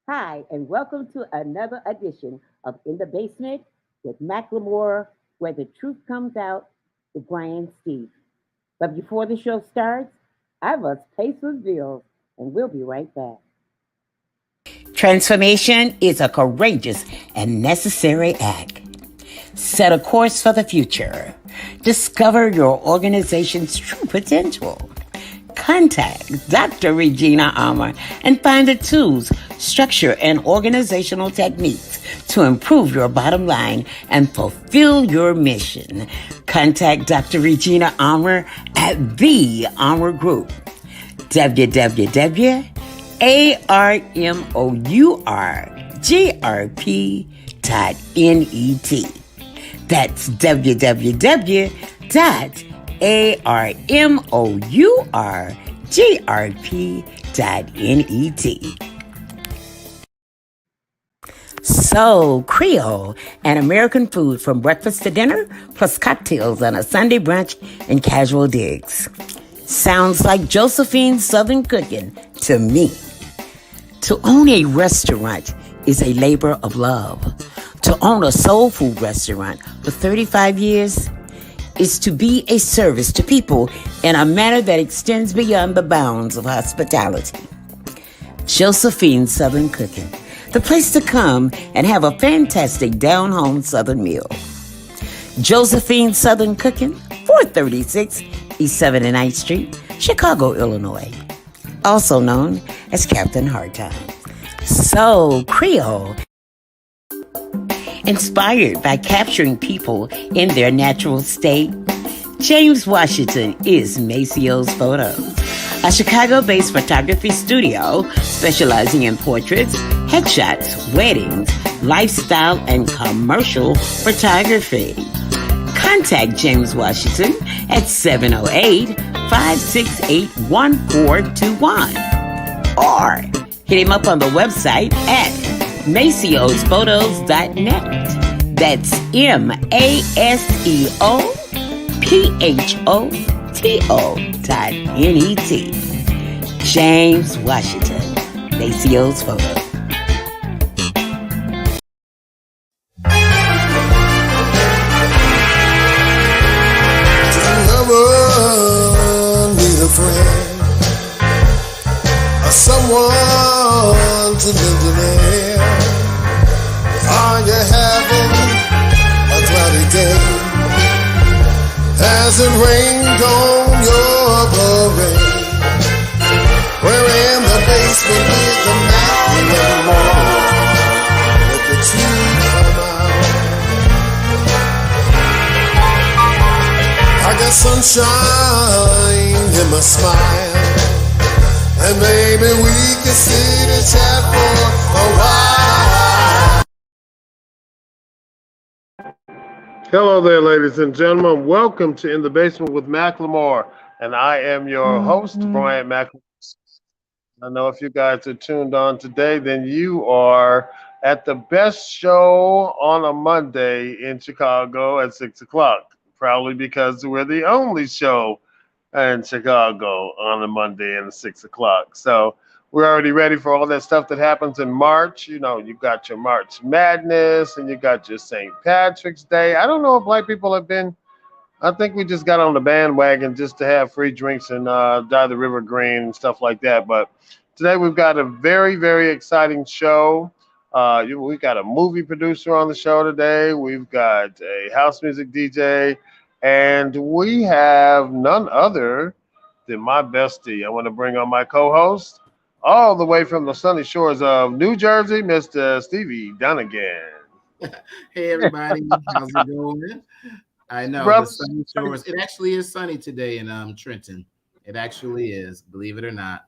Hi, and welcome to another edition of In the Basement with Mclemore, where the truth comes out with Brian Steve. But before the show starts, I must pay some bills, and we'll be right back. Transformation is a courageous and necessary act. Set a course for the future. Discover your organization's true potential. Contact Dr. Regina Armour and find the tools, structure, and organizational techniques to improve your bottom line and fulfill your mission. Contact Dr. Regina Armour at The Armour Group. www.armourgrp.net. That's www.armourgrp.net. So, Creole, an American food from breakfast to dinner, plus cocktails on a Sunday brunch and casual digs. Sounds like Josephine's Southern cooking to me. To own a restaurant is a labor of love. To own a soul food restaurant for 35 years is to be a service to people in a manner that extends beyond the bounds of hospitality. Josephine's Southern Cooking, the place to come and have a fantastic down-home Southern meal. Josephine's Southern Cooking, 436 East 79th Street, Chicago, Illinois. Also known as Captain Hardtime. So, Creole, inspired by capturing people in their natural state, James Washington is Maceo's Photos, a Chicago-based photography studio specializing in portraits, headshots, weddings, lifestyle, and commercial photography. Contact James Washington at 708-568-1421 or hit him up on the website at maceosphotos.net. That's MACEOPHOTO.net. James Washington, Maceo's Photos. Someone to lend an ear. Are you having a cloudy day? Has it rained on your parade? We're in the basement with the Mclemore. Let the truth come out. I got sunshine in my smile. And maybe we can sit and chat for a while. Hello there, ladies and gentlemen. Welcome to In the Basement with Mclemore. And I am your host, Bryant Mclemore. I know if you guys are tuned on today, then you are at the best show on a Monday in Chicago at 6 o'clock. Probably because we're the only show in Chicago on a Monday and 6 o'clock. So we're already ready for all that stuff that happens in March. You know, you got your March Madness and you got your St. Patrick's Day. I don't know if black people have been, I think we just got on the bandwagon just to have free drinks and dye the river green and stuff like that. But today we've got a very, very exciting show. We got a movie producer on the show today. We've got a house music DJ. And we have none other than my bestie. I want to bring on my co-host, all the way from the sunny shores of New Jersey, Mr. Stevie Dunnigan. Hey everybody, how's it going? I know Brother, the sunny shores. It actually is sunny today in Trenton. It actually is, believe it or not.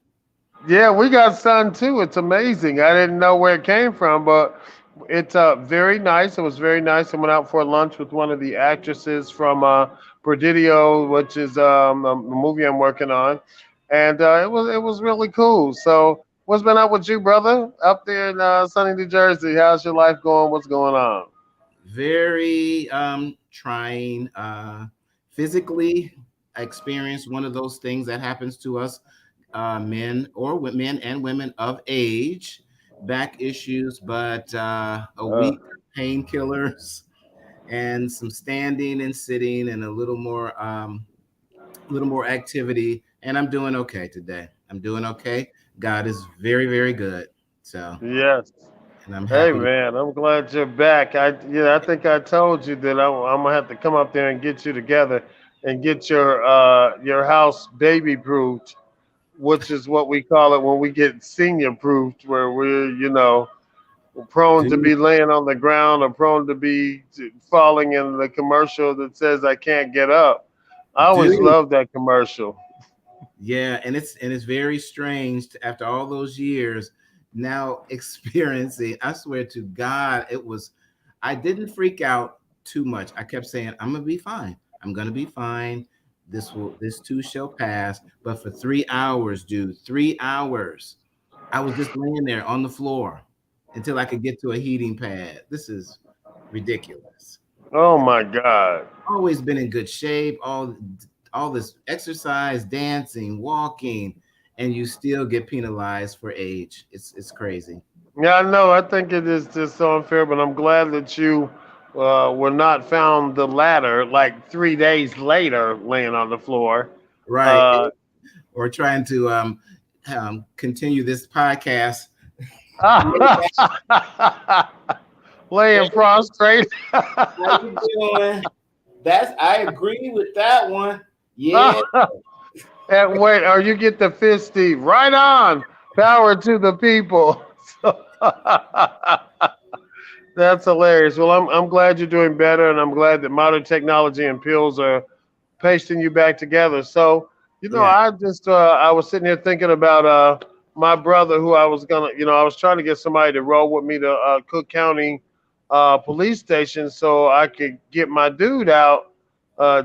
yeah, we got sun too. It's amazing. I didn't know where it came from, but it's very nice. It was very nice. I went out for lunch with one of the actresses from Presidio, which is a movie I'm working on, and it was really cool. So, what's been up with you, brother? Up there in sunny New Jersey, how's your life going? What's going on? Very trying. Physically, I experienced one of those things that happens to us, men and women of age. back issues, but a Uh, week of painkillers and some standing and sitting and a little more activity, and I'm doing okay today. I'm doing okay. God is very, very good. So, yes. and I'm Hey happy. man, I'm glad you're back. I think I told you that I'm gonna have to come up there and get you together and get your house baby proofed, which is what we call it when we get senior proofed, where we're prone to Dude, be laying on the ground or prone to be falling in the commercial that says I can't get up. I always dude. love that commercial. Yeah, and it's very strange after all those years now experiencing. I swear to God, it was. I didn't freak out too much. I kept saying, "I'm gonna be fine. I'm gonna be fine. This too shall pass." But for 3 hours, dude, 3 hours, I was just laying there on the floor until I could get to a heating pad. This is ridiculous. Oh my God. Always been in good shape, all this exercise, dancing, walking, and you still get penalized for age. It's crazy. Yeah, I know. I think it is just so unfair, but I'm glad that you were not found the latter like 3 days later laying on the floor. Right. Uh, Or trying to continue this podcast. laying prostrate. How you doing? That's I agree with that one. Yeah. And wait, or you get the fist, Steve. Right on. Power to the people. That's hilarious. Well, I'm glad you're doing better, and I'm glad that modern technology and pills are pasting you back together. So, Yeah. I was sitting here thinking about my brother who I was trying to get somebody to roll with me to Cook County police station so I could get my dude out,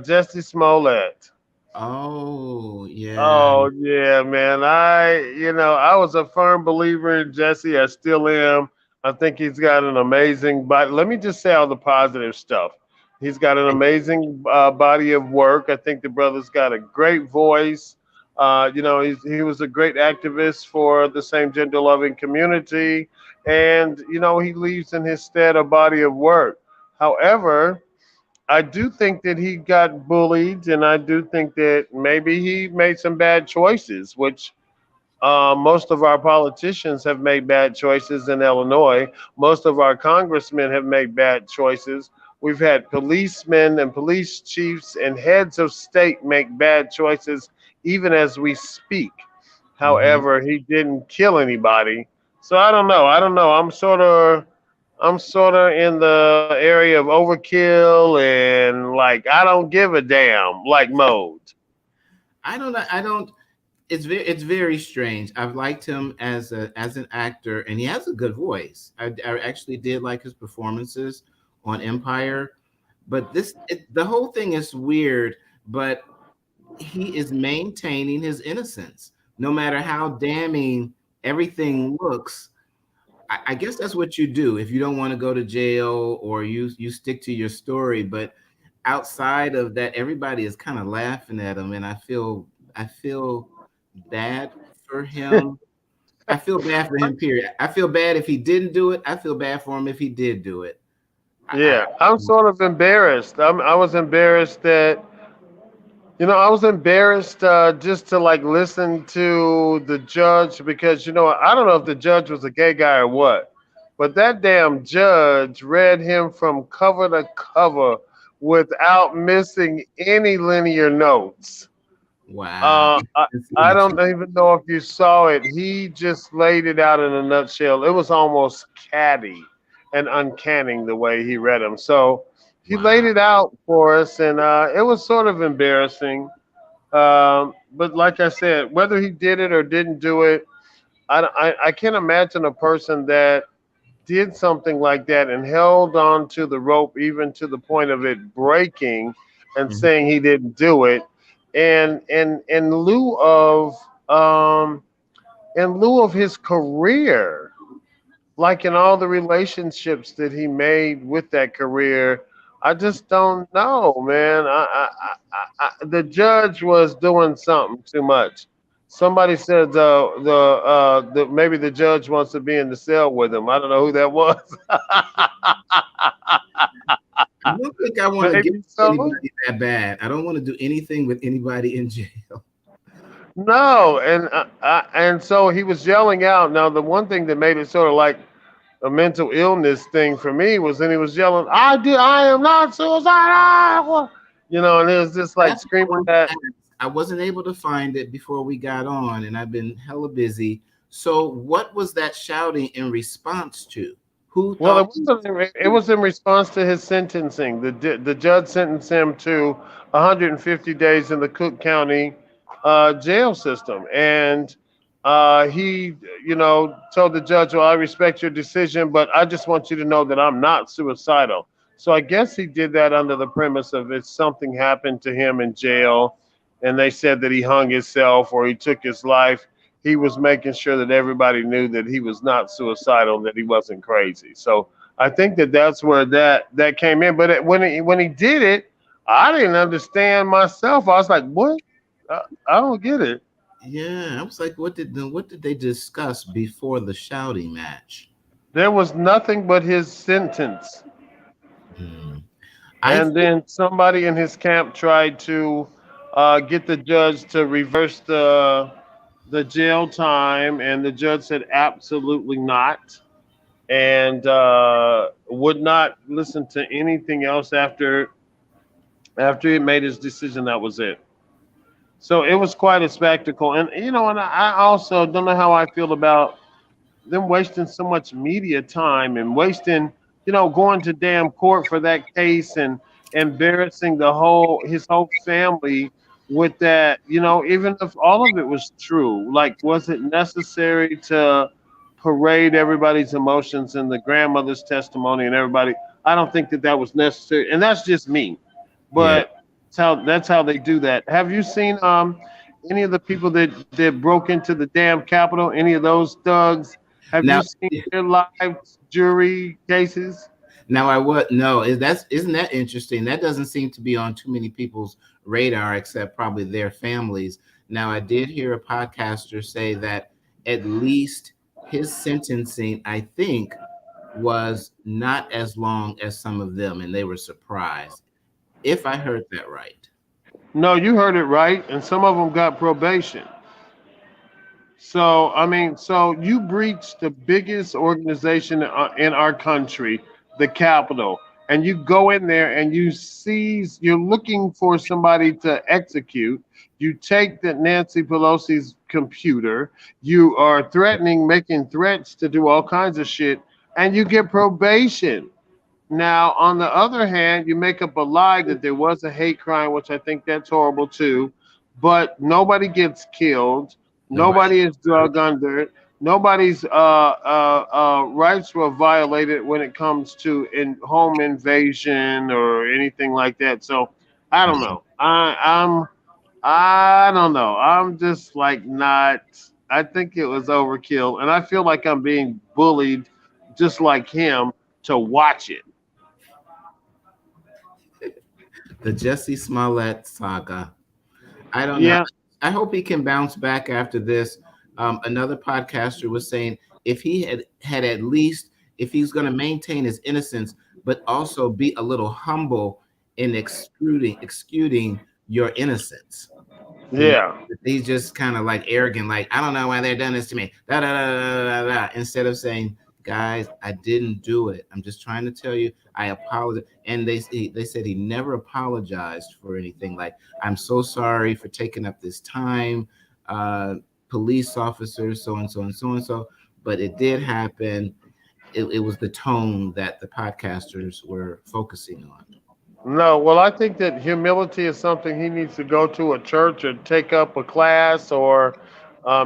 Jessie Smollett. Oh, yeah. Oh yeah, man. I was a firm believer in Jesse. I still am. I think he's got an amazing body. Let me just say all the positive stuff. He's got an amazing body of work. I think the brother's got a great voice. He was a great activist for the same gender loving community, and he leaves in his stead a body of work. However, I do think that he got bullied, and I do think that maybe he made some bad choices, which most of our politicians have made bad choices in Illinois. Most of our congressmen have made bad choices. We've had policemen and police chiefs and heads of state make bad choices even as we speak. Hmm. However, he didn't kill anybody. So I don't know. I don't know. I'm sort of in the area of overkill and like I don't give a damn like mode. I don't know. I don't. It's very strange. I've liked him as an actor, and he has a good voice. I actually did like his performances on Empire, but the whole thing is weird. But he is maintaining his innocence, no matter how damning everything looks. I guess that's what you do if you don't want to go to jail, or you stick to your story. But outside of that, everybody is kind of laughing at him, and I feel bad for him. I feel bad for him. Period. I feel bad if he didn't do it. I feel bad for him if he did do it. I Yeah, I'm sort of embarrassed. I was embarrassed that I was embarrassed just to like listen to the judge because I don't know if the judge was a gay guy or what, but that damn judge read him from cover to cover without missing any linear notes. wow. Uh, I, It's in I the don't even know if you saw it. He just laid it out in a nutshell. It was almost catty and uncanny the way he read them. So he laid Wow. it out for us, and it was sort of embarrassing. But like I said, whether he did it or didn't do it, I can't imagine a person that did something like that and held on to the rope even to the point of it breaking and Mhm. saying he didn't do it and in lieu of um his career, like in all the relationships that he made with that career. I just don't know, man. The judge was doing something too much. Somebody said the maybe the judge wants to be in the cell with him. I don't know who that was. I don't think I want to get Maybe so. anybody that bad. I don't want to do anything with anybody in jail. No, and so he was yelling out. Now the one thing that made it sort of like a mental illness thing for me was then he was yelling, I am not suicidal. You know, and it was just like That's what I screaming wanted to that. ask. I wasn't able to find it before we got on, and I've been hella busy. So, what was that shouting in response to? Who Well, thought? it was in response to his sentencing. The judge sentenced him to 150 days in the Cook County jail system, and he, told the judge, "Well, I respect your decision, but I just want you to know that I'm not suicidal." So I guess he did that under the premise of if something happened to him in jail, and they said that he hung himself or he took his life, he was making sure that everybody knew that he was not suicidal, that he wasn't crazy. So I think that that's where that came in. But when he did it, I didn't understand myself. I was like, "What? I don't get it." Yeah, I was like, what did they discuss before the shouting match? There was nothing but his sentence. Hmm. I And think then somebody in his camp tried to get the judge to reverse the jail time, and the judge said absolutely not, and would not listen to anything else after he made his decision. That was it. So it was quite a spectacle, and and I also don't know how I feel about them wasting so much media time and wasting, going to damn court for that case and embarrassing his whole family with that, even if all of it was true, like, was it necessary to parade everybody's emotions and the grandmother's testimony and everybody? I don't think that that was necessary, and that's just me. yeah. But that's how they do that. Have you seen any of the people that broke into the damn Capitol? Any of those thugs? Have you Now, seen their live jury cases? now I would no. Isn't that interesting? That doesn't seem to be on too many people's radar, except probably their families. Now, I did hear a podcaster say that at least his sentencing, I think, was not as long as some of them, and they were surprised. If I heard that right. No, you heard it right, and some of them got probation. So, I mean, so you breached the biggest organization in our country, the Capitol, and you go in there and you're looking for somebody to execute. You take the Nancy Pelosi's computer, you are making threats to do all kinds of shit, and you get probation. Now, on the other hand, you make up a lie that there was a hate crime, which I think that's horrible too. But nobody gets killed. Nobody Nobody is hurt. drug under. Nobody's rights were violated when it comes to home invasion or anything like that. So I don't know. I don't know. I'm just like not. I think it was overkill, and I feel like I'm being bullied, just like him, to watch it. The Jessie Smollett saga. I don't know. Yeah, I hope he can bounce back after this. Another podcaster was saying if he had at least, if he's going to maintain his innocence, but also be a little humble in excluding your innocence. You know, yeah. he's just kind of like arrogant, like I don't know why they're doing this to me. Da, da, da, da, da, da, instead of saying, "Guys, I didn't do it. I'm just trying to tell you I apologize." And they said he never apologized for anything. Like I'm so sorry for taking up this time, uh, police officers, so and so and so and so. But it did happen. It was the tone that the podcasters were focusing on. No, well, I think that humility is something he needs to go to a church or take up a class or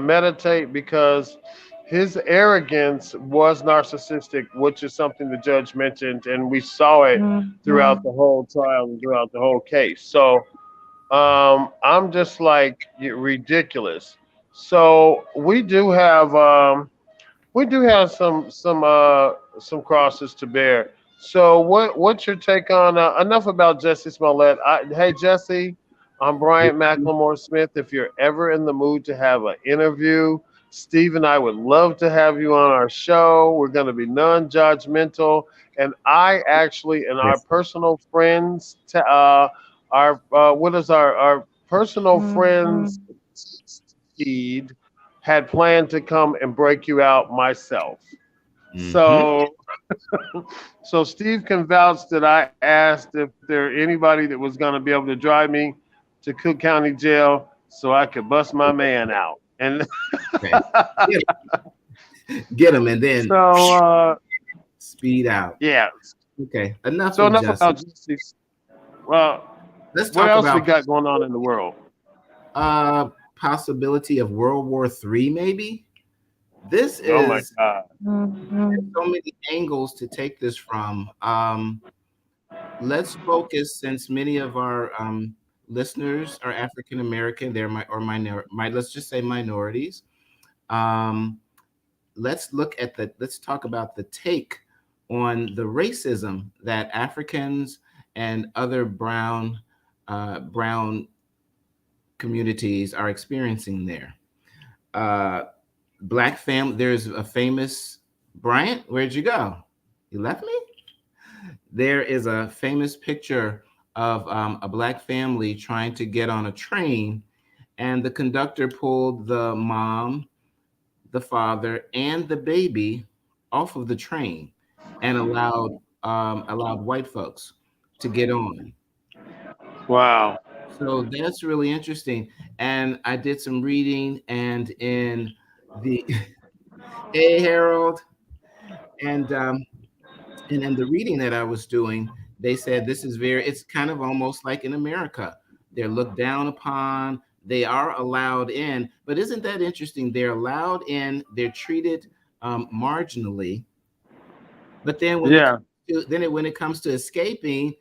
meditate, because his arrogance was narcissistic, which is something the judge mentioned, and we saw it throughout the whole trial and throughout the whole case. So I'm just like ridiculous. So we do have some crosses to bear. So what's your take on enough about Jesse Smollett? Hey Jesse, I'm Bryant Mclemore Smith. If you're ever in the mood to have an interview, Steve and I would love to have you on our show. We're going to be non-judgmental, and I actually and our Yes. personal friends, our what is our personal friends feed had planned to come and break you out myself. Mm-hmm. So so Steve can vouch that I asked if there anybody that was going to be able to drive me to Cook County Jail so I could bust my man out. And Okay. Get, get him and then so speed out. yeah. Okay. Enough So of enough about justice. justice. Well, Let's what talk else we about got going on in the world? possibility of World War III, maybe. This Oh my is God. so many angles to take this from. Let's focus, since many of our listeners are African American, they're let's just say minorities. Um, let's talk about the take on the racism that Africans and other brown communities are experiencing there. Uh, Black family. There's a famous Bryant. Where'd you go? You left me. There is a famous picture of a black family trying to get on a train, and the conductor pulled the mom, the father, and the baby off of the train, and allowed white folks to get on. Wow. So that's really interesting. And I did some reading, and in the hey Harold, and in the reading that I was doing, they said this is it's kind of almost like in America. They're looked down upon, they are allowed in, but isn't that interesting? They're allowed in, they're treated marginally, but then Yeah. when it comes to escaping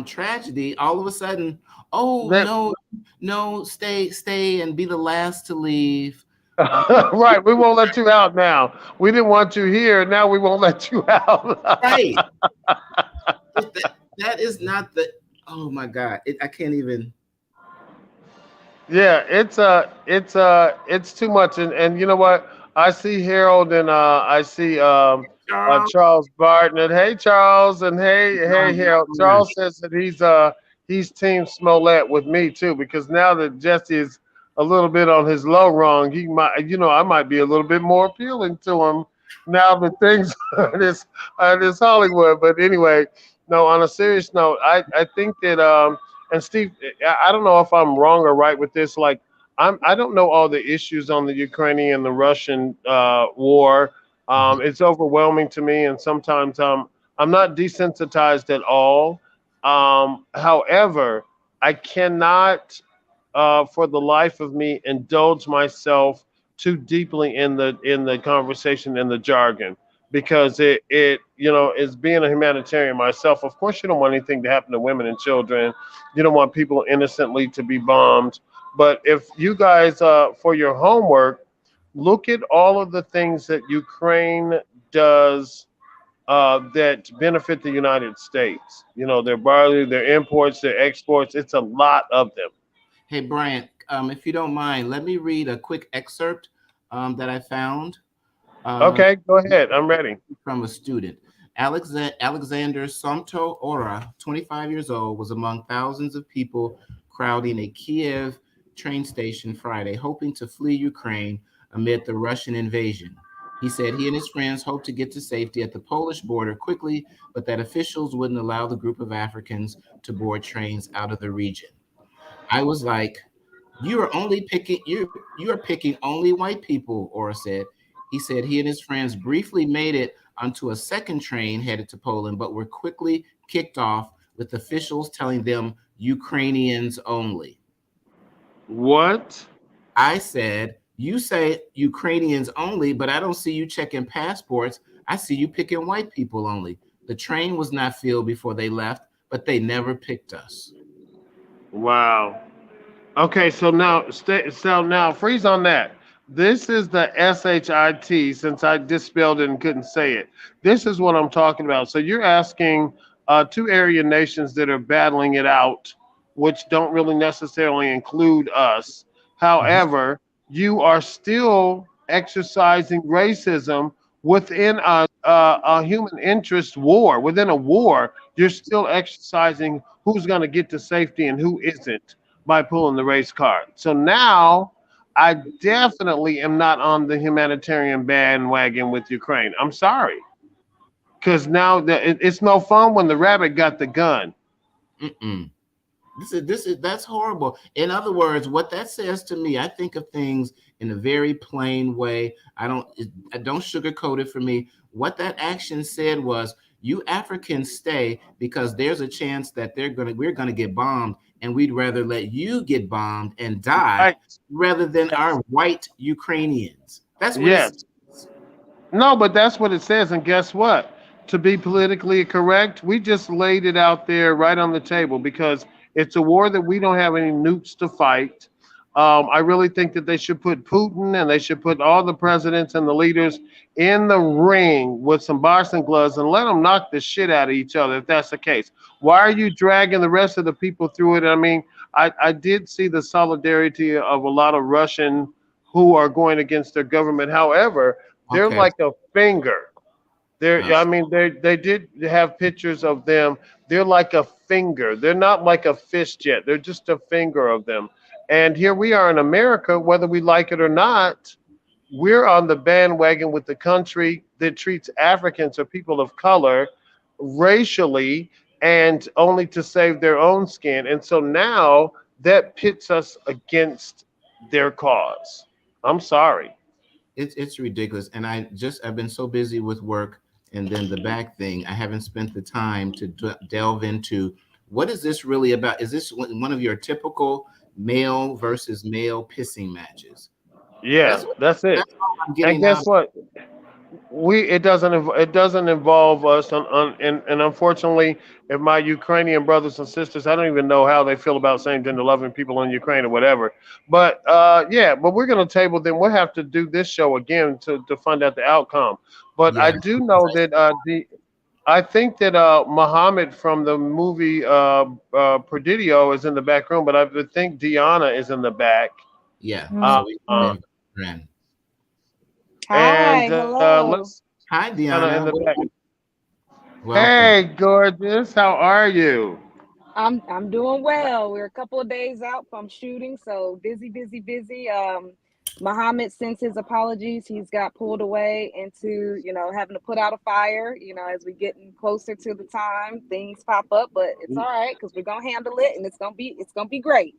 tragedy, all of a sudden, oh That no, no, stay and be the last to leave. Uh, right. We won't let you out now. We didn't want you here. Now we won't let you out. right. That is not the. Oh my God! I can't even. Yeah, it's too much, and you know what? I see Harold and I see Charles, Charles Barton, and hey Charles, and hey Harold. Mclemore. Charles says that he's Team Smollett with me too, because now that Jesse is a little bit on his low rung, he might, I might be a little bit more appealing to him now that things are this Hollywood. But anyway, no. On a serious note, I think that and Steve, I don't know if I'm wrong or right with this. Like, I don't know all the issues on the Ukrainian and the Russian war. It's overwhelming to me, and sometimes I'm not desensitized at all. However, I cannot, for the life of me, indulge myself too deeply in the conversation in the jargon, because it is being a humanitarian myself. Of course, you don't want anything to happen to women and children. You don't want people innocently to be bombed. But if you guys, for your homework, look at all of the things that Ukraine does that benefit the United States. Their barley, their imports, their exports. It's a lot of them. Hey Bryant, if you don't mind, let me read a quick excerpt that I found um, Okay, go ahead. I'm ready. from a student. Alexander Somto Ora, 25 years old, was among thousands of people crowding a Kiev train station Friday, hoping to flee Ukraine amid the Russian invasion. He said he and his friends hoped to get to safety at the Polish border quickly, but that officials wouldn't allow the group of Africans to board trains out of the region. I was like, you are picking only white people, Ora said. He said he and his friends briefly made it onto a second train headed to Poland, but were quickly kicked off with officials telling them Ukrainians only. What? I said, you say Ukrainians only, but I don't see you checking passports. I see you picking white people only. The train was not filled before they left, but they never picked us. Wow. Okay, so now freeze on that. This is the SHIT, since I dispelled it and couldn't say it. This is what I'm talking about. So you're asking two area nations that are battling it out which don't really necessarily include us. Mhm. However, you are still exercising racism within a human interest war. Within a war, you're still exercising who's going to get to safety and who isn't by pulling the race card. So now I definitely am not on the humanitarian bandwagon with Ukraine. I'm sorry. Because now it's no fun when the rabbit got the gun. Mm-mm. This is that's horrible. In other words, what that says to me, I think of things in a very plain way. I don't sugarcoat it for me. What that action said was, you Africans stay because there's a chance that we're gonna get bombed, and we'd rather let you get bombed and die Right. rather than our Yes. white Ukrainians. That's what it's. Yes. No, but that's what it says. And guess what? To be politically correct, we just laid it out there right on the table because it's a war that we don't have any nukes to fight. I really think that they should put Putin and they should put all the presidents and the leaders in the ring with some boxing gloves and let them knock the shit out of each other if that's the case. Why are you dragging the rest of the people through it? I mean, I did see the solidarity of a lot of Russian who are going against their government. However, they're Okay. like a finger. They're, Uh, I mean, they did have pictures of them. They're like a finger. They're not like a fist yet. They're just a finger of them. And here we are in America, whether we like it or not, we're on the bandwagon with the country that treats Africans or people of color racially and only to save their own skin. And so now that pits us against their cause. I'm sorry. it's ridiculous, and I've been so busy with work, and then the back thing, I haven't spent the time to delve into what is this really about. Is this one of your typical male versus male pissing matches? Yeah, That's what that's it. that's all I'm And getting guess out. what? It doesn't involve us and unfortunately, if my Ukrainian brothers and sisters, I don't even know how they feel about same gender loving people in Ukraine or whatever. But yeah, but we're gonna table then we'll have to do this show again to find out the outcome. But I Yes, do because know that I think that Muhammad from the movie Presidio is in the back room, but I would think Diana is in the back. yeah. Uh, So we Mhm. uh, can friend. Hi, and hello. let's Hi, Diana in Diana. the back. Welcome. Hey, gorgeous. How are you? I'm doing well. We're a couple of days out from shooting, so busy, busy, busy. Muhammad sends his apologies. He's got pulled away into, having to put out a fire. As we getting closer to the time, things pop up, but it's all right because we're gonna handle it, and it's gonna be great.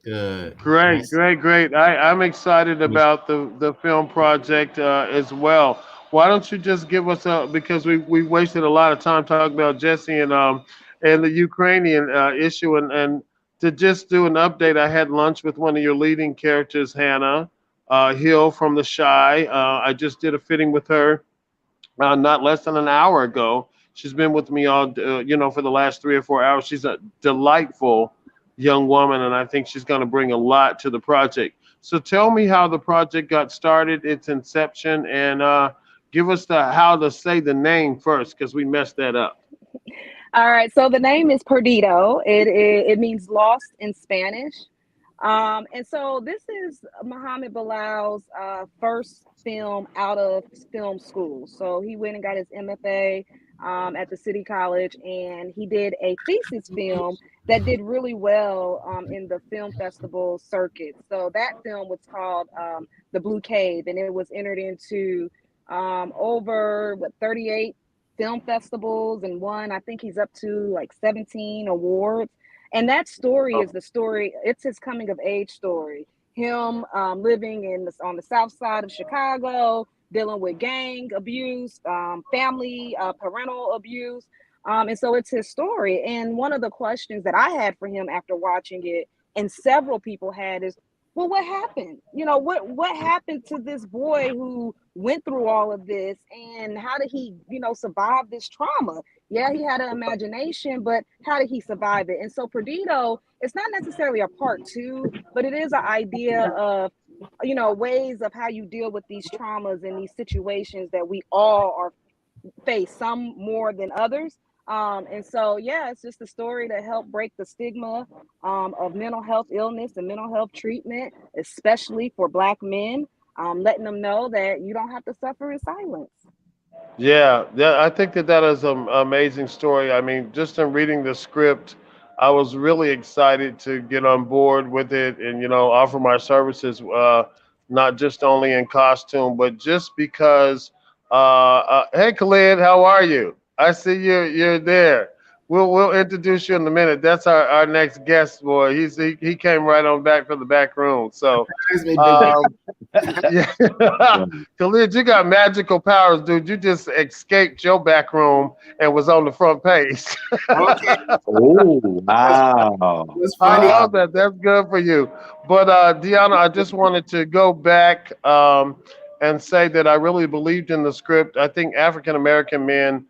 Good. Great, Nice. great, great. I'm excited about the film project as well. Why don't you just give us a because we wasted a lot of time talking about Jesse and the Ukrainian issue and to just do an update. I had lunch with one of your leading characters, Hannah Hill from The Shy. I just did a fitting with her not less than an hour ago. She's been with me all, for the last 3 or 4 hours. She's a delightful young woman, and I think she's going to bring a lot to the project. So tell me how the project got started, its inception, and give us the how to say the name first because we messed that up. All right, so the name is Perdido. It means lost in Spanish. And so this is Muhammad Bilal's first film out of film school. So he went and got his MFA at the City College, and he did a thesis film that did really well in the film festival circuit. So that film was called The Blue Cave, and it was entered into over 38 film festivals and won. I think he's up to like 17 awards. And that story is the story. It's his coming of age story. Him living on the south side of Chicago, dealing with gang abuse, family, parental abuse. And so it's his story. And one of the questions that I had for him after watching it, and several people had, is, well, what happened? What happened to this boy who went through all of this, and how did he, survive this trauma? Yeah, he had an imagination, but how did he survive it? And so Perdido, it's not necessarily a part two, but it is an idea of, ways of how you deal with these traumas and these situations that we all are face, some more than others. And so, yeah, it's just a story to help break the stigma of mental health illness and mental health treatment, especially for Black men, letting them know that you don't have to suffer in silence. Yeah, yeah, I think that that is an amazing story. I mean, just in reading the script, I was really excited to get on board with it and offer my services, not just only in costume, but just because. Hey, Khalid, how are you? I see you're there. We'll introduce you in a minute. That's our next guest, boy. He came right on back from the back room. So. Excuse me, big Um, yeah. Khalid, you got magical powers, dude. You just escaped your back room and was on the front page. okay. Oh, Was wow. was I funny. love that. That's good for you. But Deanna, I just wanted to go back and say that I really believed in the script. I think African American men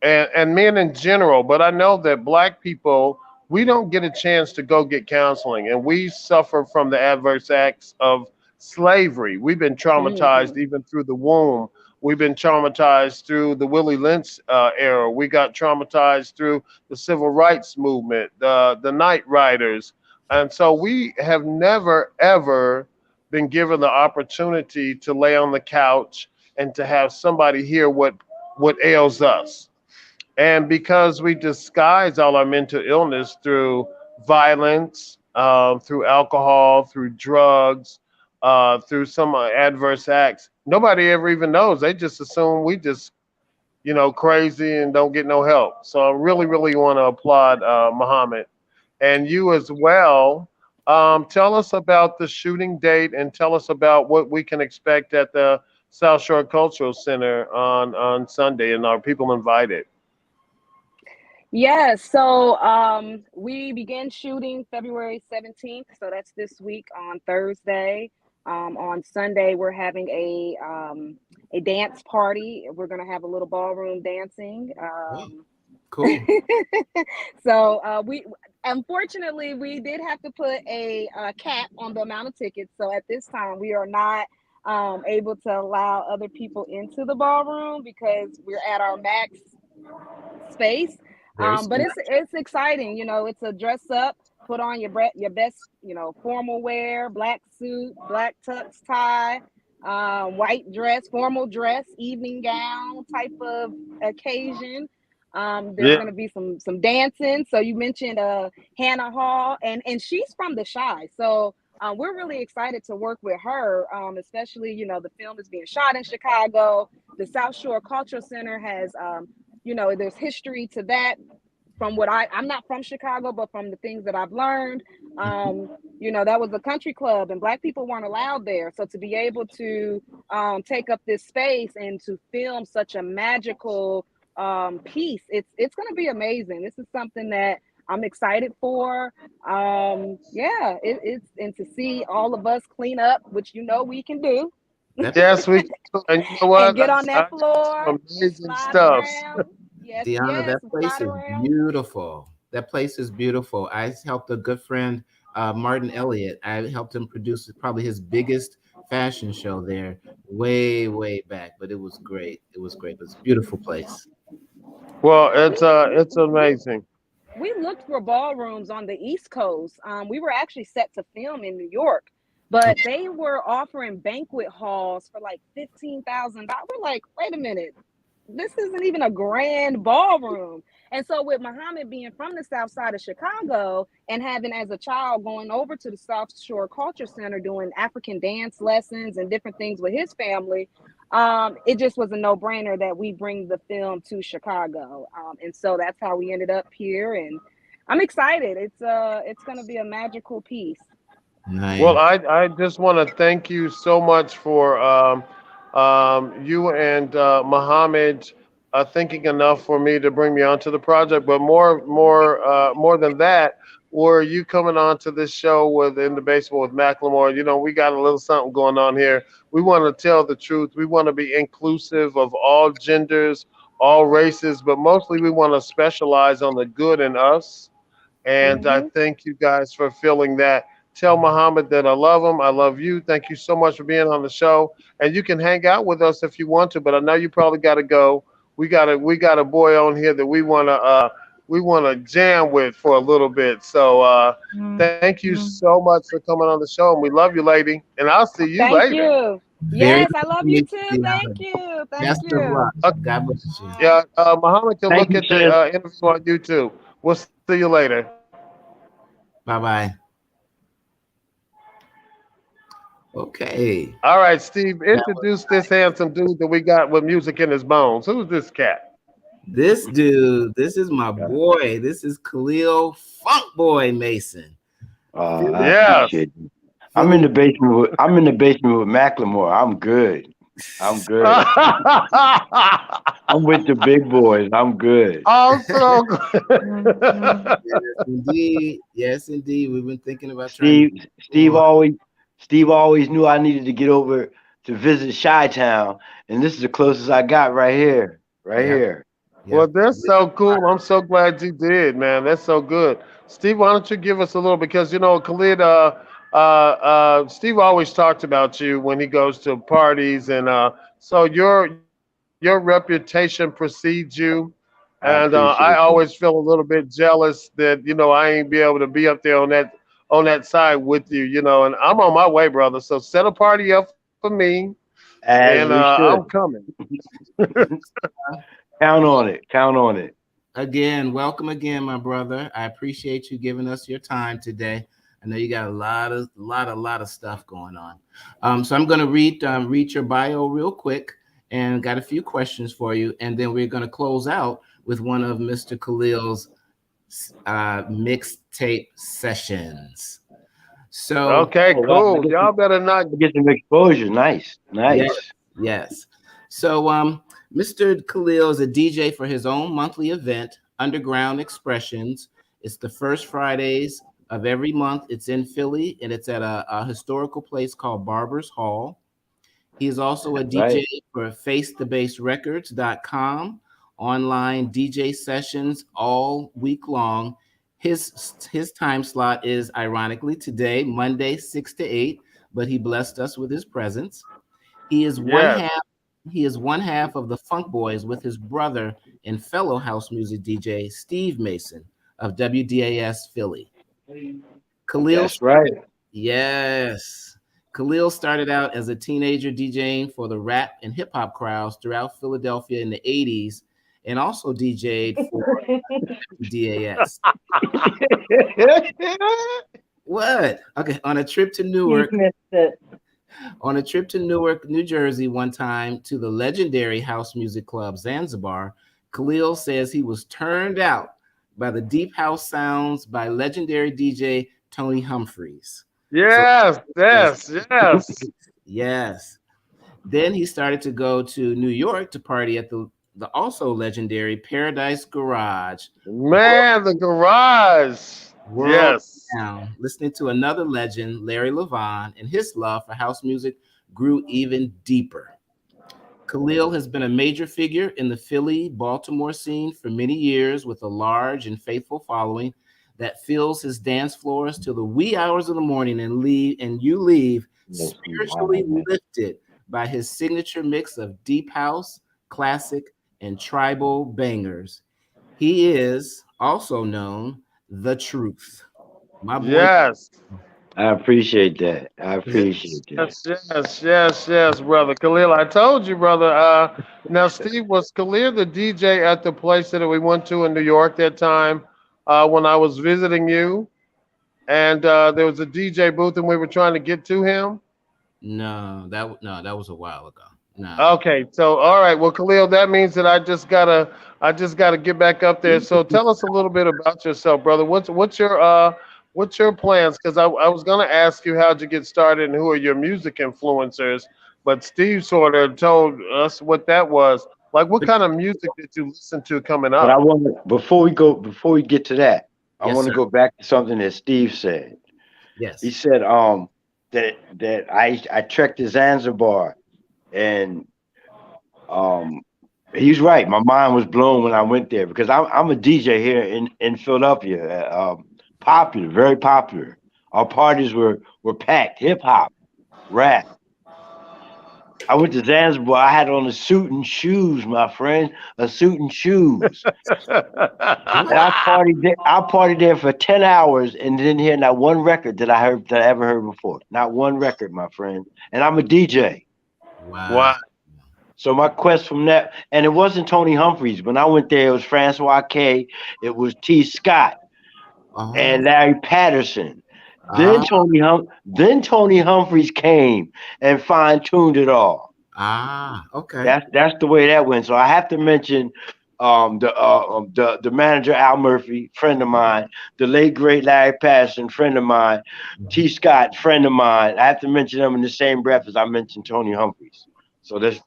and men in general, but I know that black people, we don't get a chance to go get counseling, and we suffer from the adverse acts of slavery. We've been traumatized Hmm. even through the womb. We've been traumatized through the Willie Lynch era. We got traumatized through the civil rights movement, the Night Riders. And so we have never, ever been given the opportunity to lay on the couch and to have somebody hear what ails us. And because we disguise all our mental illness through violence, through alcohol, through drugs, through some adverse acts, nobody ever even knows. They just assume we just, crazy and don't get no help. So I really, really want to applaud Muhammad and you as well. Tell us about the shooting date and tell us about what we can expect at the South Shore Cultural Center on Sunday, and are people invited? Yeah, so we began shooting February 17th, so that's this week on Thursday. On Sunday, we're having a dance party. We're gonna have a little ballroom dancing. Oh, cool. So we unfortunately we did have to put a cap on the amount of tickets. So at this time, we are not able to allow other people into the ballroom because we're at our max space. Very But smart. it's exciting. It's a dress up, put on your best formal wear, black suit, black tux tie, white dress, formal dress, evening gown type of occasion. There's Yeah. going to be some dancing. So you mentioned Hannah Hall, and she's from the Shy. So we're really excited to work with her, especially the film is being shot in Chicago. The South Shore Cultural Center has there's history to that. From what I'm not from Chicago, but from the things that I've learned, that was a country club and Black people weren't allowed there. So to be able to take up this space and to film such a magical piece, it's going to be amazing. This is something that I'm excited for. It's and to see all of us clean up, which we can do, That Yes, we do. And you know and what? get on I that got floor some and amazing slide stuff. around. Yes, Deanna, yes, that and place slide is around. beautiful. That place is beautiful. I helped a good friend, Martin Elliott. I helped him produce probably his biggest fashion show there way, way back. But it was great. It was great. It's a beautiful place. Well, We it's we amazing. we looked for ballrooms on the East Coast. We were actually set to film in New York, but they were offering banquet halls for like $15,000. We're like, wait a minute, this isn't even a grand ballroom. And so with Muhammad being from the South Side of Chicago and having as a child going over to the South Shore Culture Center doing African dance lessons and different things with his family, it just was a no-brainer that we bring the film to Chicago. And so that's how we ended up here. And I'm excited. It's gonna be a magical piece. Well, Nice. I just want to thank you so much for you and Mohammed thinking enough for me to bring me onto the project. But more than that, were you coming on to this show with In the Basement with Mclemore? We got a little something going on here. We want to tell the truth. We want to be inclusive of all genders, all races, but mostly we want to specialize on the good in us. And I Hmm. thank you guys for feeling that. Tell Muhammad that I love him. I love you. Thank you so much for being on the show. And you can hang out with us if you want to, but I know you probably got to go. we got a boy on here that we wanna jam with for a little bit. So thank you so much for coming on the show, and we love you, lady. And I'll see you Thank later. you. Very Yes, nice I love to you meet too. you. Thank you. Thank Best of you. luck. God bless you. Yeah, Muhammad can Thank look you, at sis. the interview on YouTube. We'll see you later. Bye bye. Okay. All right, Steve, That was introduce this handsome dude that we got with music in his bones. Who's this cat? this dude. This is my boy. This is Khaleel Funkboy Mason. I Philly, Yes. appreciate it. I'm in Philly. the basement with Mclemore. I'm good. I'm good. I'm with the big boys. I'm good. Also good. Yes, indeed. Yes, indeed. We've been thinking about trying to Steve get you Steve on. always Steve always knew I needed to get over to visit Chi-Town, and this is the closest I got right here. Right Yep. here. Well, Yep. that's so cool. I'm so glad you did, man. That's so good. Steve, why don't you give us a little because Khalid, Steve always talks about you when he goes to parties, and so your reputation precedes you, and I I appreciate always that. feel a little bit jealous that I ain't be able to be up there on that side with you, and I'm on my way, brother. So set a party up for me, and As we I'm should. coming. Count on it. Count on it. Again, welcome again, my brother. I appreciate you giving us your time today. I know you got a lot of stuff going on. So I'm going to read your bio real quick, and got a few questions for you, and then we're going to close out with one of Mr. Khalil's mixtape sessions. So Okay, Oh wow, cool. Y'all better not. I get some exposure. Nice. yes, Nice. yes. So Mr. Khalil is a DJ for his own monthly event, Underground Expressions. It's the first Fridays of every month. It's in Philly, and it's at a historical place called Barber's Hall. He is also a Right. DJ for FaceTheBassRecords.com, online DJ sessions all week long. His time slot is ironically today, Monday, 6 to 8, but he blessed us with his presence. He is one Yes. half he is one half of the Funk Boys with his brother and fellow house music DJ Steve Mason of WDAS Philly. Khalil That's right. Yes. Khalil started out as a teenager DJing for the rap and hip hop crowds throughout Philadelphia in the 80s, and also DJ'd for DAS. What? Okay, on a trip to Newark, New Jersey, one time to the legendary house music club Zanzibar, Khalil says he was turned out by the deep house sounds by legendary DJ Tony Humphries. So, Yes, yes, yes, yes. yes. Then he started to go to New York to party at the also legendary Paradise Garage, Man, the garage. world Yes. down, listening to another legend, Larry Levon, and his love for house music grew even deeper. Khalil has been a major figure in the Philly, Baltimore scene for many years with a large and faithful following that fills his dance floors till the wee hours of the morning and you leave spiritually lifted by his signature mix of deep house, classic, and tribal bangers. He is also known the truth. My boy. Yes. I appreciate that. I appreciate that. Yes, brother. Khalil, I told you, brother. Now, Steve, was Khalil the DJ at the place that we went to in New York that time when I was visiting you? And there was a DJ booth and we were trying to get to him? That was a while ago. No. Okay, so all right. Well, Khalil, that means that I just gotta get back up there. So tell us a little bit about yourself, brother. What's your plans? Because I was gonna ask you how'd you get started and who are your music influencers, but Steve sort of told us what that was. Like, what kind of music did you listen to coming But I up? want to before we get to that, I Yes, want to sir. go back to something that Steve said. He Yes. said that I trekked to Zanzibar, and um he's right. My mind was blown when I went there because I'm a DJ here in Philadelphia. Popular, very popular. Our parties were packed. Hip hop, rap, I went to Zanzibar. I had on a suit and shoes, my friend, a suit and shoes. And I partied there for 10 hours and didn't hear not one record that I ever heard before. Not one record, my friend. And I'm a DJ. Wow. Wow. So my quest from that, and it wasn't Tony Humphries. When I went there, it was Francois K. It was T. Scott Oh. and Larry Patterson. Ah. Then Tony Humphries came and fine-tuned it all. Ah. Okay. That's the way that went. So I have to mention the manager Al Murphy, friend of mine, the late great Larry Patterson, friend of mine, T. Scott, friend of mine. I have to mention them in the same breath as I mentioned Tony Humphries. So I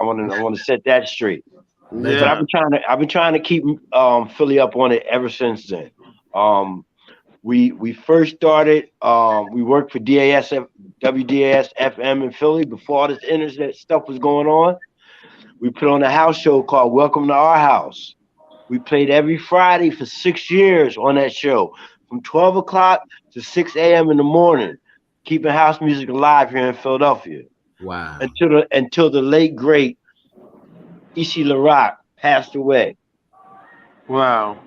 want to set that straight. But Yeah. I've been trying to keep Philly up on it ever since then. We first started. We worked for WDAS FM in Philly before all this internet stuff was going on. We put on a house show called Welcome to Our House. We played every Friday for 6 years on that show, from 12 o'clock to 6 a.m. in the morning, keeping house music alive here in Philadelphia. Wow. Until the late great Ishi LaRock passed away. Wow.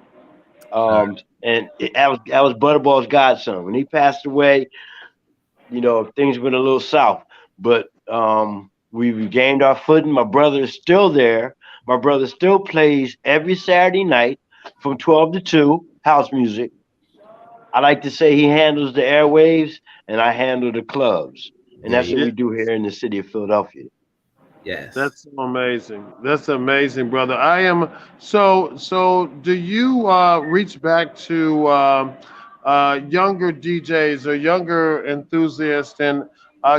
That was Butterball's godson. When he passed away, things went a little south. But we regained our footing. My brother is still there. My brother still plays every Saturday night from 12 to 2, house music. I like to say he handles the airwaves and I handle the clubs. And that's what we do here in the city of Philadelphia. Yes. That's so amazing. That's amazing, brother. I am so do you reach back to younger DJs or younger enthusiasts and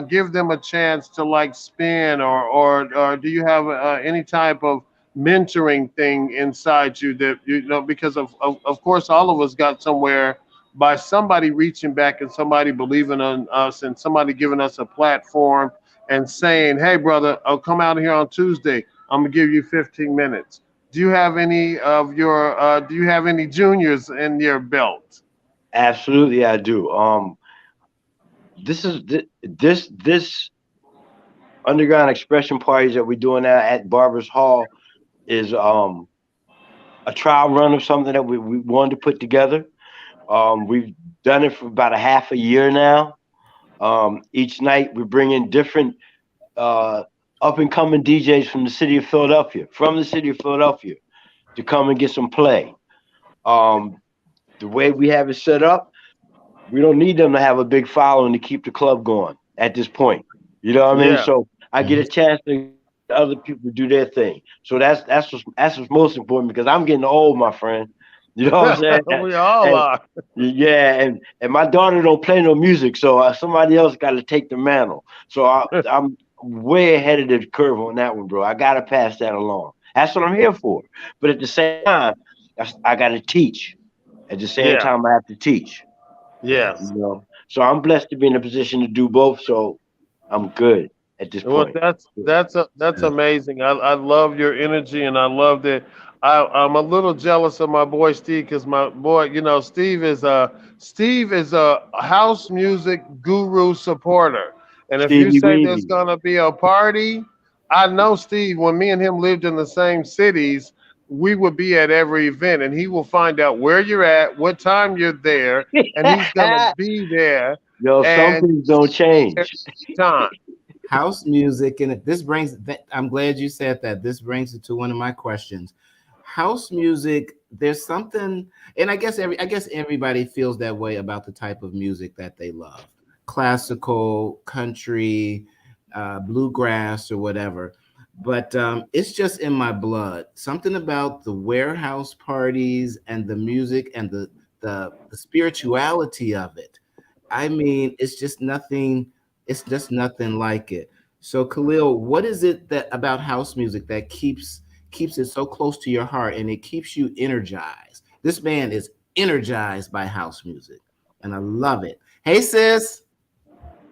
give them a chance to like spin or do you have any type of mentoring thing inside you that because of course all of us got somewhere by somebody reaching back and somebody believing in us and somebody giving us a platform and saying, "Hey, brother, I'll come out here on Tuesday. I'm gonna give you 15 minutes." Do you have any of your? Do you have any juniors in your belt? Absolutely, I do. This underground expression parties that we're doing now at Barber's Hall is a trial run of something that we wanted to put together. We've done it for about a half a year now. Each night we bring in different up and coming DJs from the city of Philadelphia, to come and get some play. The way we have it set up, we don't need them to have a big following to keep the club going at this point. You know what I mean? Yeah. So I get a chance to other people do their thing. So that's what's most important because I'm getting old, my friend. You know what I'm saying? We all are. Yeah, and my daughter don't play no music, so somebody else got to take the mantle. So I'm way ahead of the curve on that one, bro. I got to pass that along. That's what I'm here for. But at the same time, I got to teach. At the same time, I have to teach. Yes. So I'm blessed to be in a position to do both. So I'm good at this Well, point. that's amazing. I love your energy, and I love that. I'm a little jealous of my boy Steve because my boy, Steve is a house music guru supporter. And if you Stevie say there's Weedy. gonna be a party, I know Steve. When me and him lived in the same cities, we would be at every event, and he will find out where you're at, what time you're there, and he's gonna be there. Yo, some And things don't change. time. House music, and I'm glad you said that. This brings it to one of my questions. House music, there's something, and I guess everybody feels that way about the type of music that they love. Classical, country, bluegrass, or whatever. But it's just in my blood. Something about the warehouse parties and the music and the spirituality of it. I mean, it's just nothing. It's just nothing like it. So, Khalil, what is it that about house music that keeps it so close to your heart and it keeps you energized? This man is energized by house music, and I love it. Hey, sis.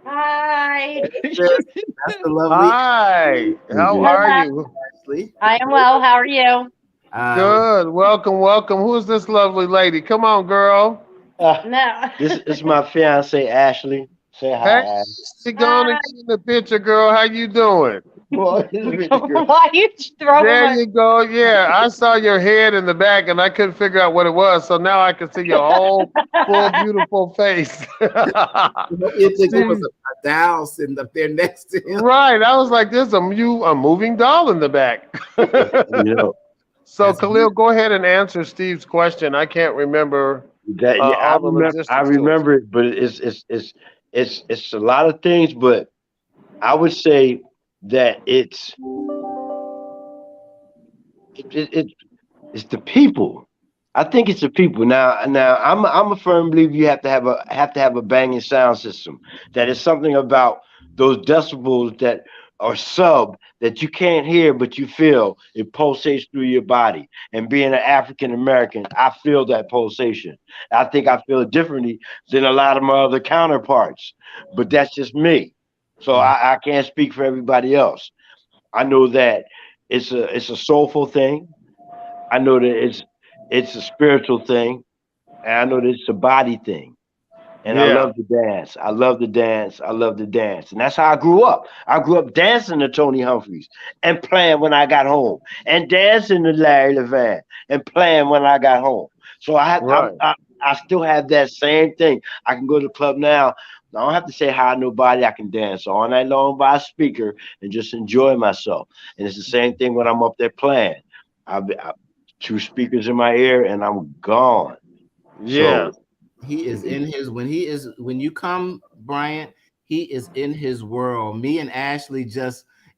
Hi. Sis. That's the lovely Hi. How are you? Ashley. I am well. How are you? Good. Welcome. Who's this lovely lady? Come on, girl. No. This is my fiance Ashley. Say hi, Hey, Ash. she gonna get in the picture, girl. How you doing? Boy, it's ridiculous. Why you throw There him? you go. Yeah, I saw your head in the back, and I couldn't figure out what it was. So now I can see your whole full, beautiful face. You think it was Steve, a doll sitting up there next to him. right. I was like, there's a moving doll in the back. You know So That's Khalil, go ahead and answer Steve's question. I can't remember that? Yeah, all the logistics. I to it. remember it, but it's a lot of things. But I would say that it's the people. I think it's the people. Now I'm a firm believer you have to have a banging sound system. That is something about those decibels that are sub that you can't hear but you feel it pulsates through your body. And being an African American, I feel that pulsation. I think I feel it differently than a lot of my other counterparts, but that's just me. So I can't speak for everybody else. I know that it's a soulful thing. I know that it's a spiritual thing, and I know that it's a body thing. And I Yeah, love to dance. I love to dance. I love to dance. And that's how I grew up. I grew up dancing to Tony Humphries and playing when I got home, and dancing to Larry Levan and playing when I got home. So right. I still have that same thing. I can go to the club now. I don't have to say hi to nobody. I can dance all night long by a speaker and just enjoy myself. And it's the same thing when I'm up there playing. I two speakers in my ear and I'm gone. Yeah. So He is in his when you come, Bryant, he is in his world. Me and Ashley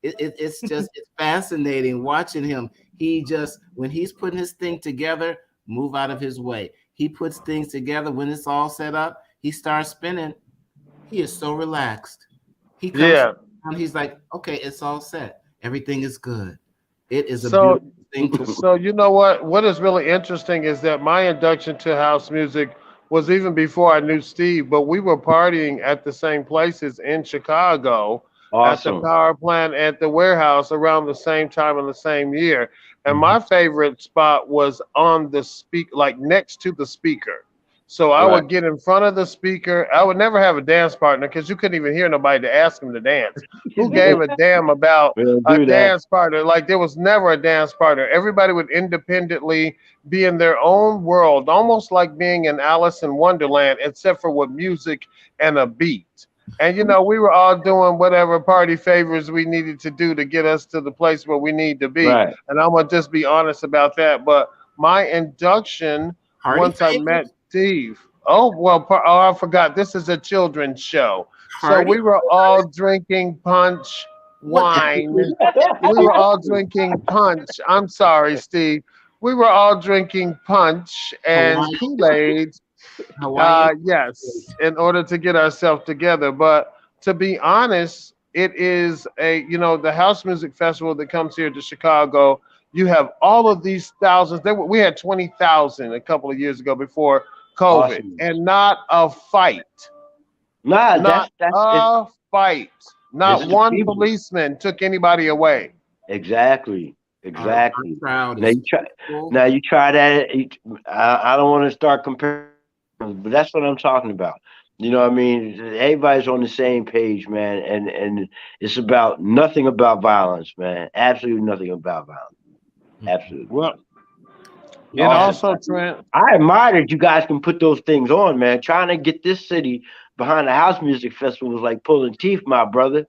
it's fascinating watching him. He just when he's putting his thing together, move out of his way. He puts things together when it's all set up, he starts spinning. He is so relaxed. He comes Yeah. and he's like, okay, it's all set. Everything is good. It is a So beautiful thing to So you know what? What is really interesting is that my induction to house music was even before I knew Steve, but we were partying at the same places in Chicago, at the awesome. power plant, at the warehouse around the same time in the same year. And Mhm. my favorite spot was on the like next to the speaker. So I Right. would get in front of the speaker. I would never have a dance partner because you couldn't even hear nobody to ask him to dance. Who gave a damn about We don't a do that. dance partner? Like there was never a dance partner. Everybody would independently be in their own world, almost like being in Alice in Wonderland, except for with music and a beat. And we were all doing whatever party favors we needed to do to get us to the place where we need to be. Right. And I'm gonna just be honest about that. But my induction, Party once I met favors? Steve. Oh well, I forgot. This is a children's show, so Party? we were all drinking punch What wine. We were all drinking punch. I'm sorry, Steve. We were all drinking punch and Hawaiian Kool-Aid. Hawaiian? Yes, in order to get ourselves together. But to be honest, it is the house music festival that comes here to Chicago. You have all of these thousands. We had 20,000 a couple of years ago before COVID, Awesome. and not a fight. Nah, Not that's a fight. it's Not the one people. policeman took anybody away. Exactly. Our Exactly. crowd Now is you try. full. Now you try that. I don't want to start comparing, but that's what I'm talking about. You know what I mean? Everybody's on the same page, man, and it's about nothing about violence, man. Absolutely nothing about violence. Absolutely Well, nothing. it Awesome. also Trent. I admire that you guys can put those things on, man. Trying to get this city behind the house music festival was like pulling teeth, my brother.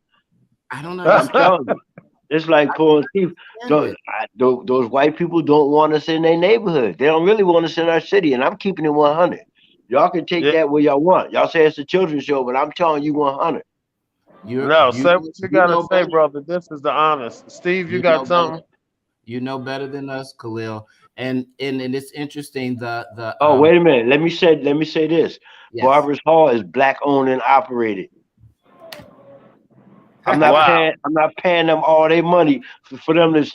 I don't I'm understand telling you. It's like pulling teeth. it. Those white people don't want us in their neighborhood. They don't really want us in our city, and I'm keeping it 100. Y'all can take Yeah, that where y'all want. Y'all say it's a children's show, but I'm telling you 100. no, You say what you you gotta know say, better. brother. This is the honest. Steve, you You got know better. something? You know better than us, Khalil. And it's interesting. The Oh, wait a minute. Let me say this. yes. Barbers Hall is black owned and operated. Wow. I'm not paying them all their money for them to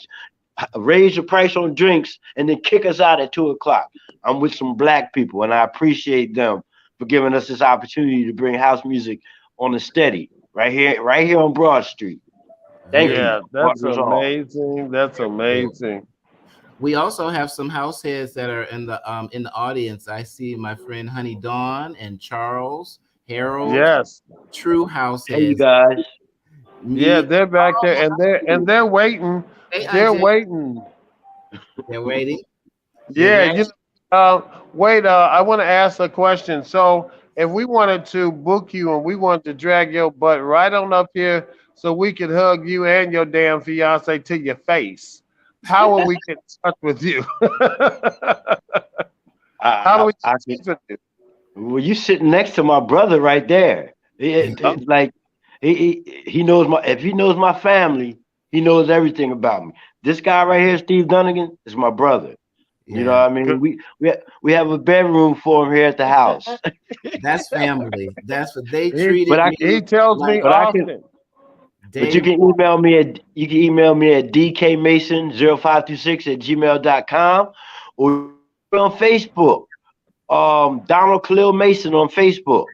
raise the price on drinks and then kick us out at 2 o'clock. I'm with some black people, and I appreciate them for giving us this opportunity to bring house music on the steady right here on Broad Street. Thank Very you, Yeah, that's Barbers Hall. amazing. That's cool. amazing. We also have some house heads that are in the audience. I see my friend Honey Dawn and Charles Harold, Yes. true house Hey, you heads. guys. Yeah, they're back there, and they're waiting. Hey, They're Ajay. waiting. They're waiting. They're Yeah, ready. wait. I want to ask a question. So, if we wanted to book you and we wanted to drag your butt right on up here, so we could hug you and your damn fiance to your face, how will we get in touch with you? How do we I get in can. touch with you? Well, you sitting next to my brother right there. Oh, It's like he knows my. If he knows my family, he knows everything about me. This guy right here, Steve Dunnigan, is my brother. You know Yeah, what I good. mean? We have a bedroom for him here at the house. that's family. That's what they He, But treated I he me tells me like but I can often. but day you can email me at dkmason0526 at gmail.com, or on Facebook. Donald Khalil Mason on Facebook.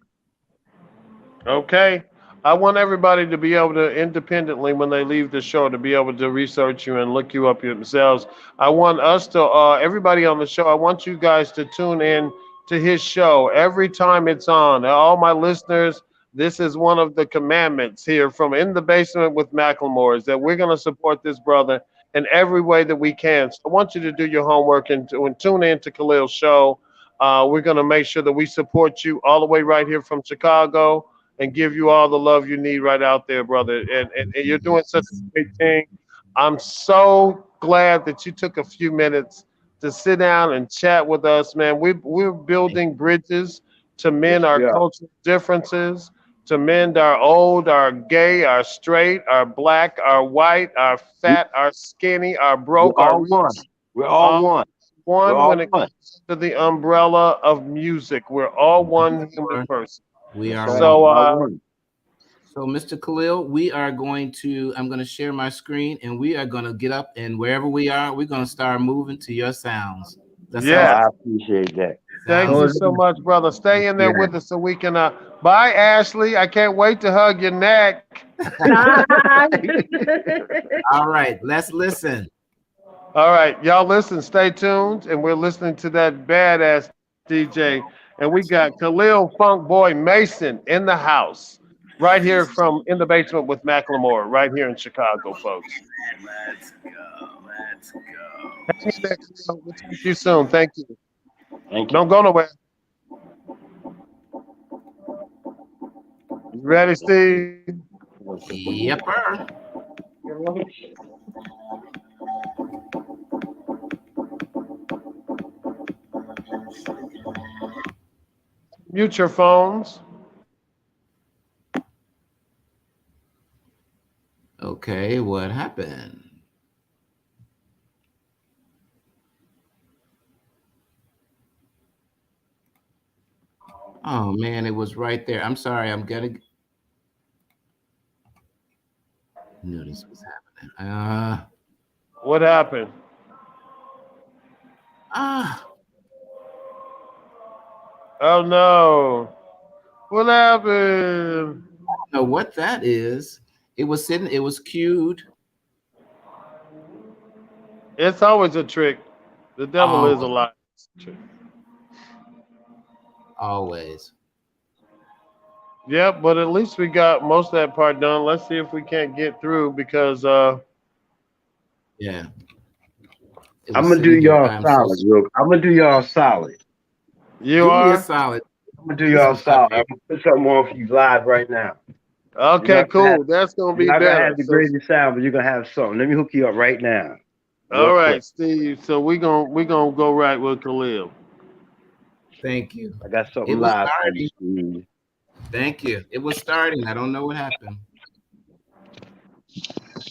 Okay. I want everybody to be able to independently, when they leave the show, to be able to research you and look you up themselves. I want us to, everybody on the show, I want you guys to tune in to his show every time it's on. All my listeners, this is one of the commandments here from In the Basement with Mclemore, is that we're going to support this brother in every way that we can. So I want you to do your homework and tune in to Khalil's show. We're going to make sure that we support you all the way right here from Chicago and give you all the love you need right out there, brother. And you're doing such a great thing. I'm so glad that you took a few minutes to sit down and chat with us, man. We're building bridges to Yes, mend our we are. cultural differences, to mend our old, our gay, our straight, our black, our white, our We, fat, our skinny, our we're broke, our all one. rich, We're all all one. We're one all when it one. comes to the umbrella of music. We're all one human before. person. We That's are right. one. So, We're all one. So, Mr. Khalil, I'm going to share my screen and we are going to get up and wherever we are, we're going to start moving to your sounds. That Oh, sounds yeah. I appreciate that. Thank sounds you So, so much, brother. Stay in there yeah. with us so we can. Bye, Ashley. I can't wait to hug your neck. Bye. all right. Let's listen. All right, y'all listen. Stay tuned, and we're listening to that badass DJ, and we got Khalil Funkboy Mason in the house, right here from In the Basement with Mclemore, right here in Chicago, folks. Let's go. Let's go. Hang in there, Khalil. We'll talk to you soon. Thank you. Thank you. Don't go nowhere. You ready, Steve? Yepper. Mute your phones. Okay, what happened? Oh man, it was right there. I'm sorry. I'm getting knew this was happening. What happened? Ah, Oh no. What happened? know what that is. It was sitting, it was queued. It's always a trick. The devil is a Always, lie. always. Yep, but at least we got most of that part done. Let's see if we can't get through because Yeah. It I'm was gonna do sitting here. y'all I'm so solid, real. I'm gonna do y'all solid. you do me a are. solid. I'm gonna do This y'all is my solid. I'm favorite. gonna put something on for you live right now. You're Okay, not gonna have cool. That's gonna you're be not gonna better. have the So greatest sound, but you're gonna have something. Let me hook you up right now, real all quick. right, Steve. So we gonna go right with Khalil. Thank you. I got It something was live for you, starting. Steve. Thank you. It was starting. I don't know what happened.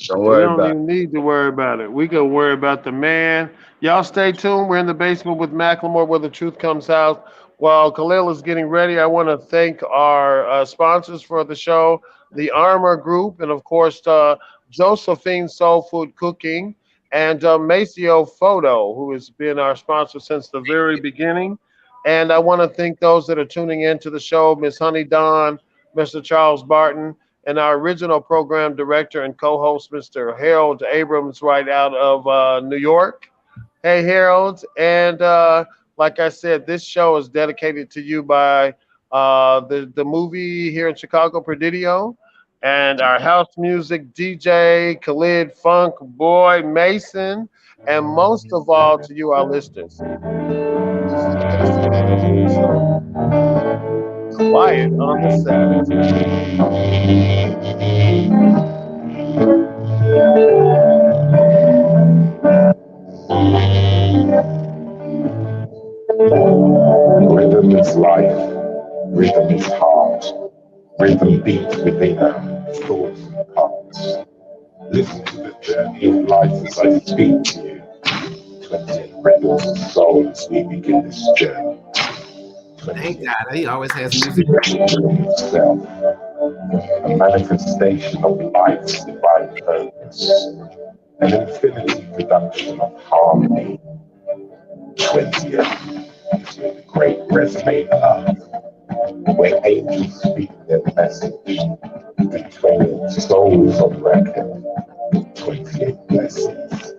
Don't We worry don't about even need to worry about it. We gonna worry about the man. Y'all stay tuned. We're in the basement with Mclemore, where the truth comes out. While Khalil is getting ready, I want to thank our sponsors for the show, the Armor Group, and of course Josephine Soul Food Cooking, and Maceo Photo, who has been our sponsor since the very beginning. And I want to thank those that are tuning in to the show, Miss Honey Don, Mr. Charles Barton, and our original program director and co-host, Mr. Harold Abrams, right out of New York. Hey, Harold. And like I said, this show is dedicated to you by the movie here in Chicago, Presidio. and our house music DJ, Khaleel, Funkboy, Mason, and most of all to you, our listeners. This is Jessie Quiet on the Sabbath. Rhythm is life, rhythm is heart, rhythm beats within our thoughts and hearts. Listen to the journey of life as I speak to you. 28 rhythms of soul as we begin this journey. Thank God, he always has music. Itself, a manifestation of life's divine purpose, an infinity production of harmony. 20th is where the great resonator, where angels speak their message, the 20th souls on record, 28 blessings,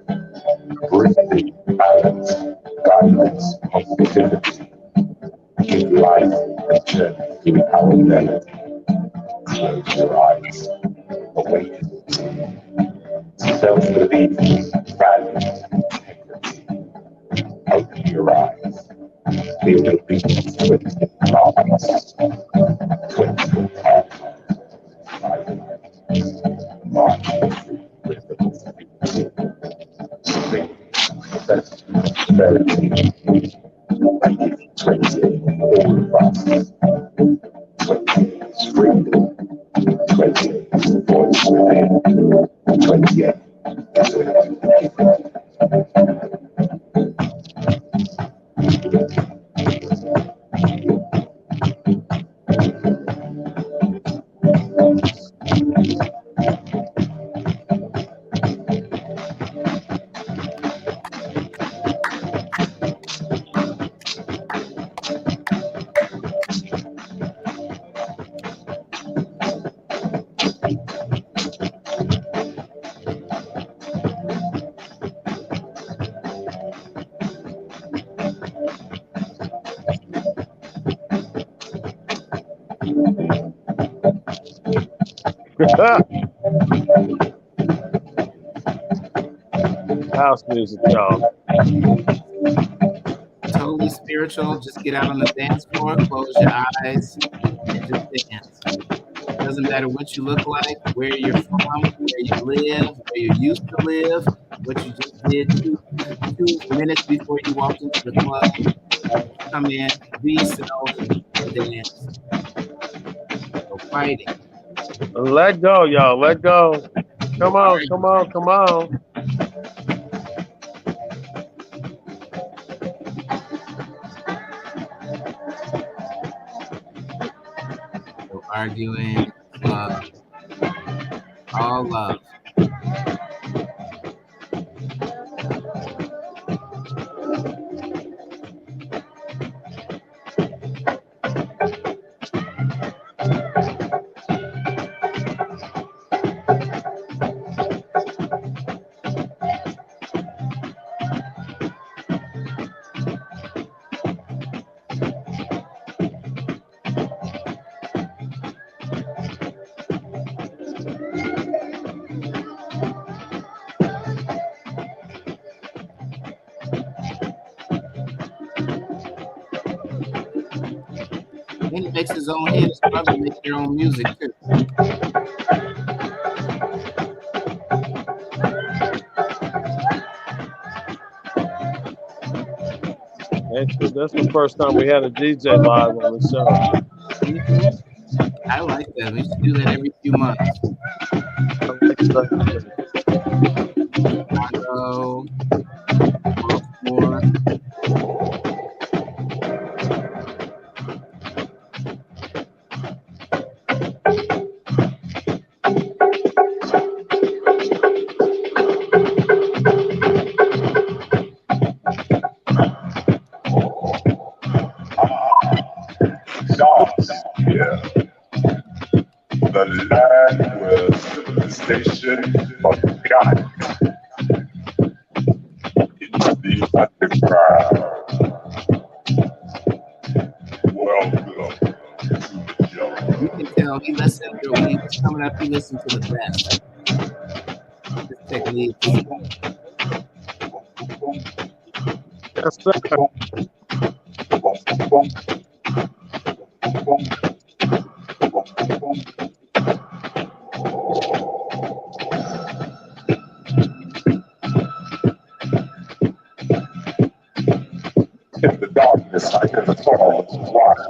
breathing, balance, guidance, positivity, give life a journey through our melody. Close your eyes, awaken, self-belief, values, integrity. Open your eyes. Feel the beats with the hearts. 20 hearts. March with the sing. That's very deep. I give 20 all of us. 20 is freedom. 20 is the voice within. 28 is where you give it. House music, y'all. Totally spiritual. Just get out on the dance floor, close your eyes, and just dance. Doesn't matter what you look like, where you're from, where you live, where you used to live, what you just did 2 minutes before you walked into the club. Come in, be yourself, and dance. So fighting. Let go, y'all. Let go. Come on, come on, come on. So arguing, love, all love. Then he makes his own hits. Brother make your own music too. That's the first time we had a DJ live on the show. I like that. We should do that every few months. Chicago, Baltimore. The land where civilization forgot. It's the underground. Welcome to the jungle. You can tell know, he listened to when he was coming up. He listened to the best. His techniques. Yes, sir. In the darkness, I hear the falls of water.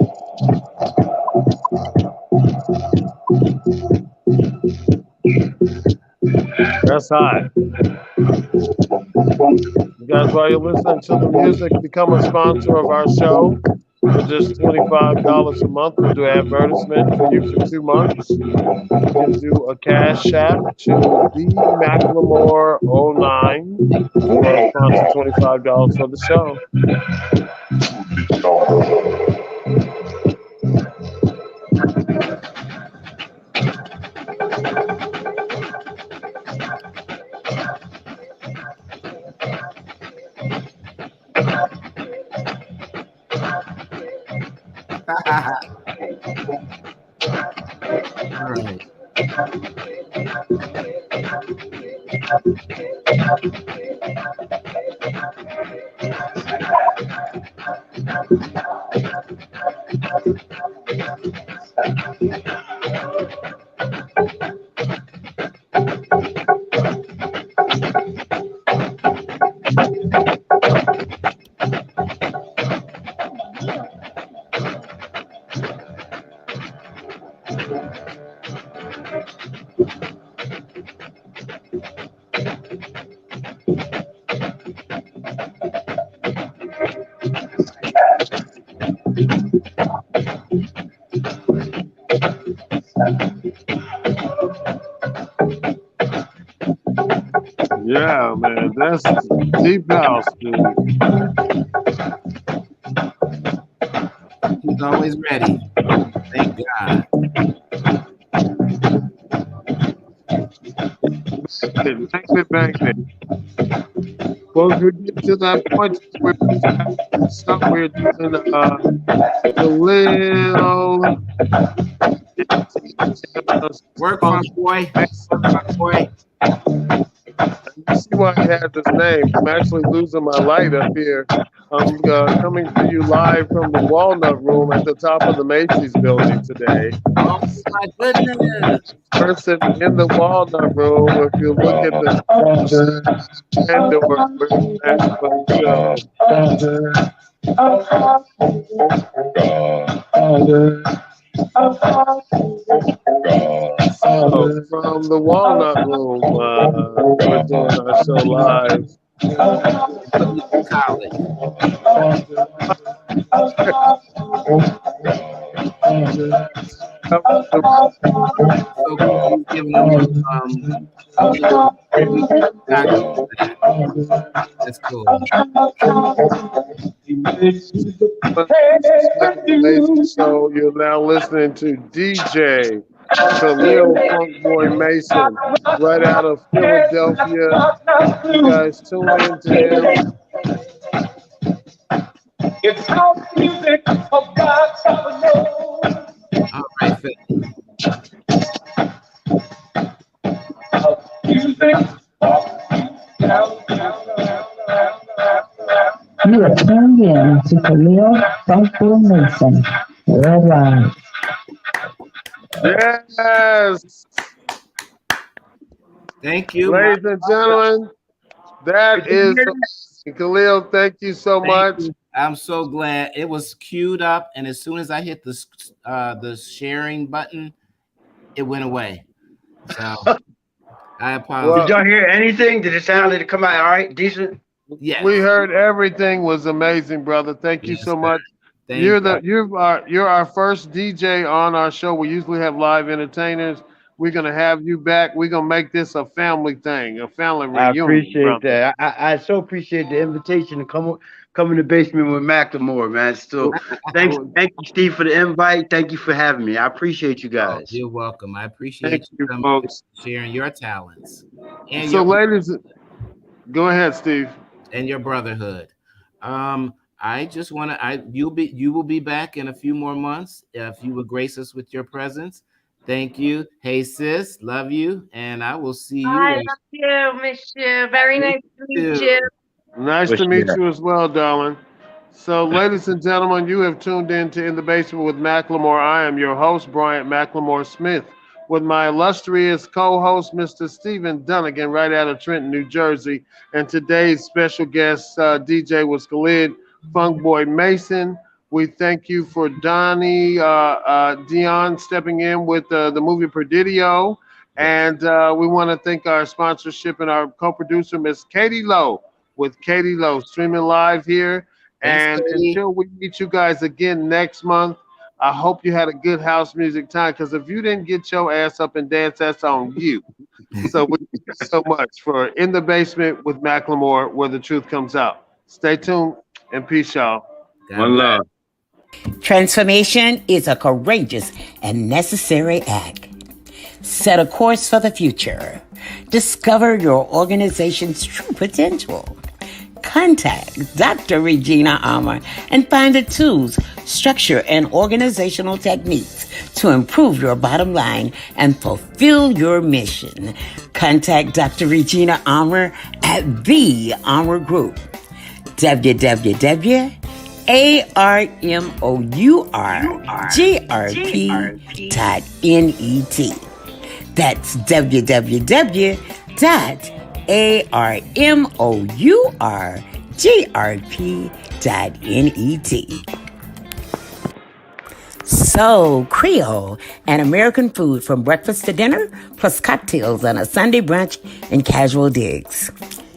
That's hot. You guys, while you're listening to the music, become a sponsor of our show for just $25 a month. We'll do advertisement for you for 2 months. You can do a cash app to the Mclemore 09 for a sponsor $25 for the show. All right. Yeah, man, that's deep house, dude. He's always ready. Thank God. Bang it. Well, we get to that point where we're doing Khaleel. Work, Funkboy. Funkboy. You see why he had this name. I'm actually losing my light up here. I'm coming to you live from the Walnut Room at the top of the Macy's building today. Oh my goodness! Person in the Walnut Room, if you look at the from the Walnut Room, we're doing our show live. College. That's cool. So you're now listening to DJ Khaleel Funkboy Mason, right out of Philadelphia. You guys tune into him. It's house music of God's All right, Phil. You are tuned in to Khaleel Funkboy Mason worldwide. Yes. Thank you, ladies and gentlemen. That is Khaleel. Thank you so much. I'm so glad it was queued up, and as soon as I hit the sharing button, it went away. So I apologize. Did y'all hear anything? Did it sound like it come out all right, decent? Yeah, we heard everything was amazing, brother. Thank you so much. You're our first DJ on our show. We usually have live entertainers. We're gonna have you back. We're gonna make this a family thing, a family reunion. I appreciate brother. that. I so appreciate the invitation to come in the basement with Mclemore, man. So thank you, Steve, for the invite. Thank you for having me. I appreciate you guys. Oh, you're welcome. I appreciate you folks sharing your talents. And so, ladies, go ahead, Steve. And your brotherhood. I just want to. You will be back in a few more months if you would grace us with your presence. Thank you. Hey, sis, love you, and I will see you. I love you, miss you. Very nice to meet you. Nice to meet you as well, darling. So, ladies and gentlemen, you have tuned in to In the Basement with Mclemore. I am your host, Bryant Mclemore Smith, with my illustrious co-host, Mr. Stephen Dunnigan, right out of Trenton, New Jersey. And today's special guest DJ was Khaleel, Funkboy Mason. We thank you for Donnie Dion stepping in with the movie Perdidio. And we want to thank our sponsorship and our co-producer, Miss Katie Lowe, with Katie Lowe streaming live here. Thanks, And Katie. until we meet you guys again next month, I hope you had a good house music time, because if you didn't get your ass up and dance, that's on you. So we thank you so much for In the Basement with Mclemore, where the truth comes out. Stay tuned and peace, y'all. One love. Transformation is a courageous and necessary act. Set a course for the future. Discover your organization's true potential. Contact Dr. Regina Armour and find the tools, structure, and organizational techniques to improve your bottom line and fulfill your mission. Contact Dr. Regina Armour at The Armour Group. www.armourgrp.net. That's www.armourgrp.net. So, Creole, an American food from breakfast to dinner, plus cocktails on a Sunday brunch and casual digs.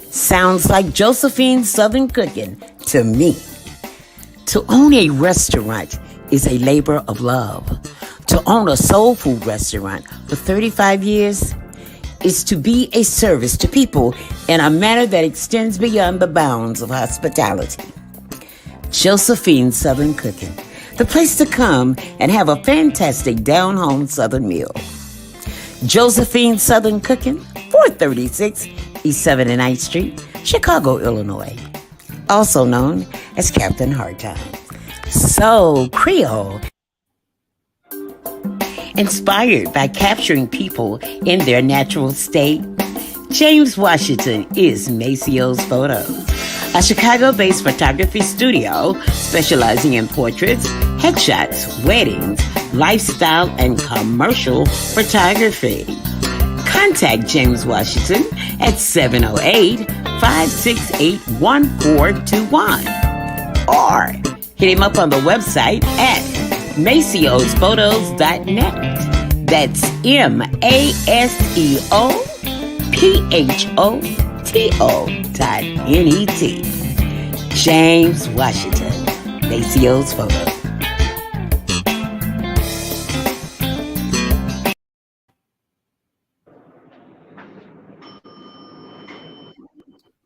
Sounds like Josephine's Southern cooking to me. To own a restaurant is a labor of love. To own a soul food restaurant for 35 years is to be a service to people in a manner that extends beyond the bounds of hospitality. Josephine's Southern Cooking, the place to come and have a fantastic down-home Southern meal. Josephine's Southern Cooking, 436 East 79th Street, Chicago, Illinois. Also known as Captain Hardtime. So, Creole. Inspired by capturing people in their natural state, James Washington is Maceo's Photos, a Chicago-based photography studio specializing in portraits, headshots, weddings, lifestyle, and commercial photography. Contact James Washington at 708-568-1421 or hit him up on the website at maceosphotos.net. That's MACEOPHOTO.net. James Washington, Maceo's Photos.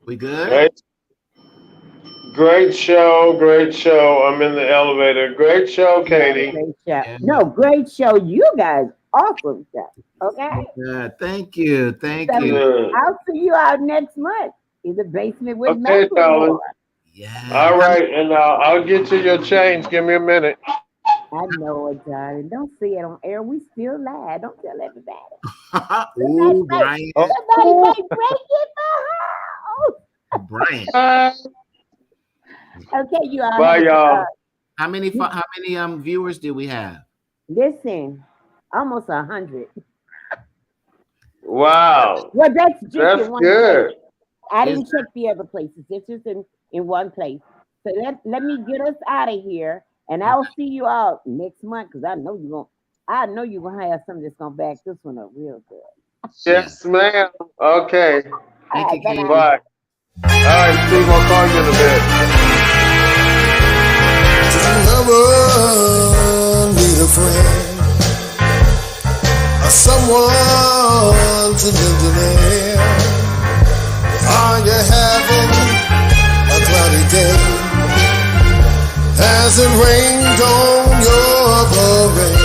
We good? Great show, great show. I'm in the elevator. Great show, Katie. Great show. No, great show. You guys, awesome show. Okay? Thank you. Thank So, you. I'll see you out next month in the basement with Okay, darling. Mclemore. Yeah. All right, and I'll get you your change. Give me a minute. I know it, darling. Don't see it on air. We still live. Don't tell everybody. Ooh, Bryant. Somebody might break it for her. Bryant. Okay, you all. Bye, y'all. How many viewers do we have? Listen, almost 100. Wow. Well, that's just That's in one good. place. I didn't check the other places. It's just in one place. So let me get us out of here, and I'll see you all next month, because I know you're gonna have something that's gonna back this one up real good. Yes, ma'am. Okay. Thank you, Katie. Bye. All right, Steve, I'll call you in a bit. Do you ever need a friend? Or someone to lend an ear? Are you having a cloudy day? Has it rained on your parade?